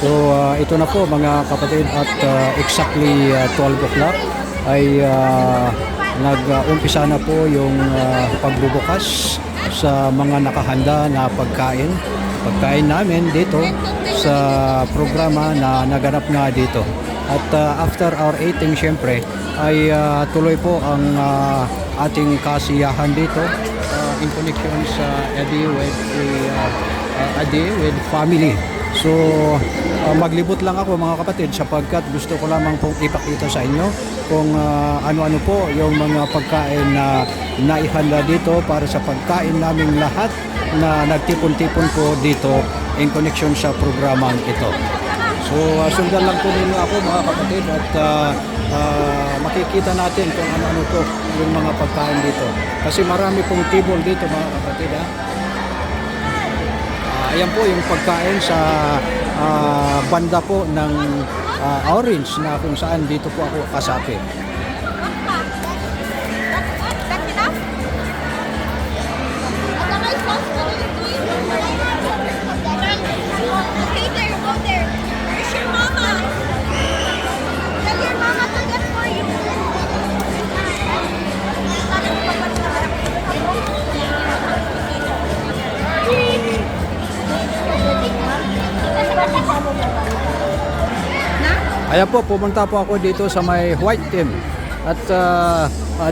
So ito na po mga kapatid at exactly 12 o'clock ay nag-umpisa na po yung pagbubukas sa mga nakahanda na pagkain namin dito sa programa na naganap nga dito. At after our eating syempre ay tuloy po ang ating kasiyahan dito in connection sa Adi with family. So maglibot lang ako mga kapatid sapagkat gusto ko lamang pong ipakita sa inyo kung ano-ano po yung mga pagkain na naihanda dito para sa pagkain naming lahat na nagtipon-tipon po dito in connection sa programang ito. So sundan lang po ninyo ako mga kapatid at makikita natin kung ano-ano po yung mga pagkain dito. Kasi marami pong table dito mga kapatid ha. Ayan po yung pagkain sa banda po ng orange na kung saan dito po ako kasapi. Ayan po, pumunta po ako dito sa may white team. At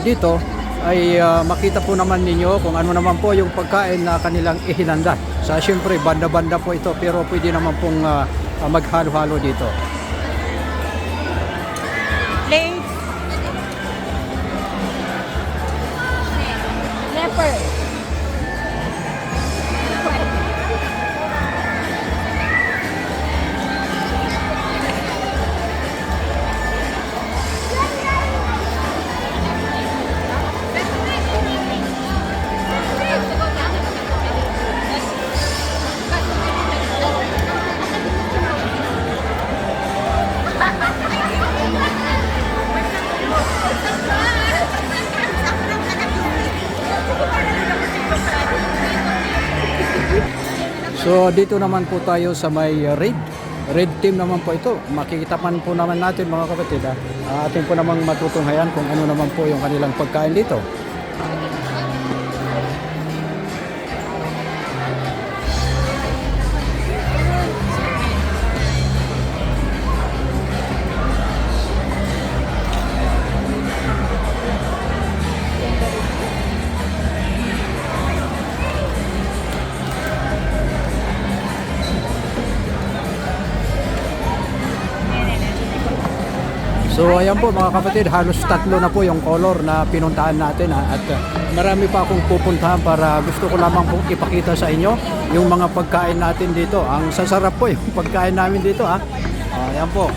dito ay makita po naman ninyo kung ano naman po yung pagkain na kanilang ihinanda. Sa siyempre, banda-banda po ito pero pwede naman pong maghalo-halo dito. Plates. Leopard. So dito naman po tayo sa may red team naman po ito. Makikita man po naman natin mga kapatid atin po namang matutunghayan kung ano naman po yung kanilang pagkain dito. So ayan po mga kapatid, halos 3 na po yung color na pinuntahan natin at marami pa akong pupuntahan para gusto ko lamang pong ipakita sa inyo yung mga pagkain natin dito. Ang sasarap po yung pagkain namin dito ayan po.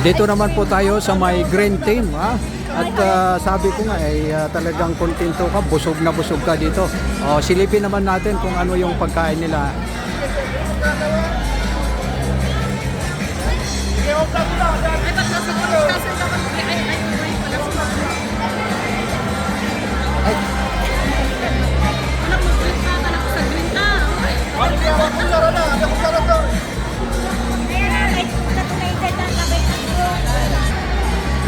Dito naman po tayo sa may green team at sabi ko nga talagang kontento ka, busog na busog ka dito. Silipin naman natin kung ano yung pagkain nila.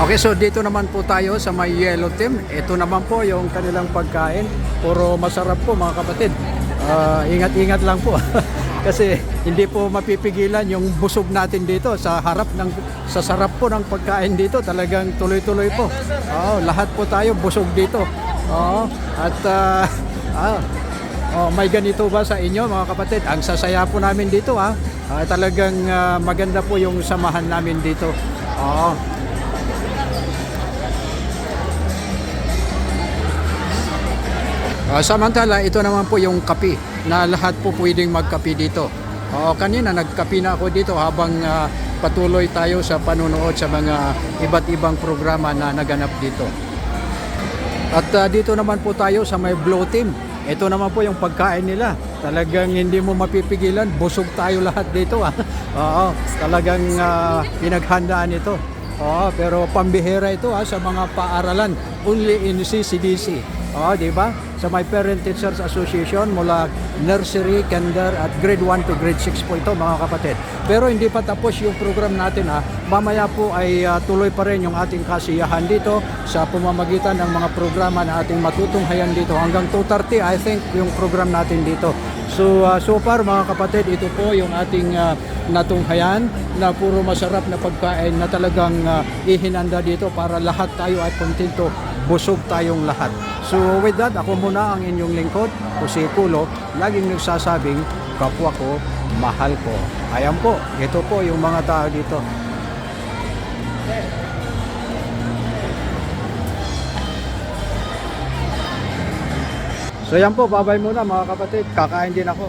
Okay, so dito naman po tayo sa may yellow team. Ito naman po yung kanilang pagkain. Puro masarap po mga kapatid. Ingat-ingat lang po. Kasi hindi po mapipigilan yung busog natin dito sa sarap po ng pagkain dito. Talagang tuloy-tuloy po. Lahat po tayo busog dito. At may ganito ba sa inyo mga kapatid? Ang sasaya po namin dito talagang maganda po yung samahan namin dito. Samantala, ito naman po yung kape na lahat po pwedeng magkape dito. Kanina nagkape na ako dito habang patuloy tayo sa panunood sa mga iba't ibang programa na naganap dito. At dito naman po tayo sa may blue team. Ito naman po yung pagkain nila. Talagang hindi mo mapipigilan. Busog tayo lahat dito. Talagang pinaghandaan ito. Pero pambihira ito sa mga paaralan. Only in CCDC. Di ba? Sa My Parent Teachers Association mula nursery, kinder at grade 1 to grade 6 po ito mga kapatid. Pero hindi pa tapos yung program natin Mamaya po ay tuloy pa rin yung ating kasiyahan dito sa pamamagitan ng mga programa na ating matutunghayan dito. Hanggang 2:30 I think yung program natin dito. So far mga kapatid, ito po yung ating natunghayan na puro masarap na pagkain na talagang ihinanda dito para lahat tayo ay kontento, busog tayong lahat. So with that, ako muna ang inyong lingkod, Jose Culo, laging nagsasabing, kapwa ko, mahal ko. Ayan po, ito po yung mga tao dito. So yan po, babay muna mga kapatid, kakain din ako.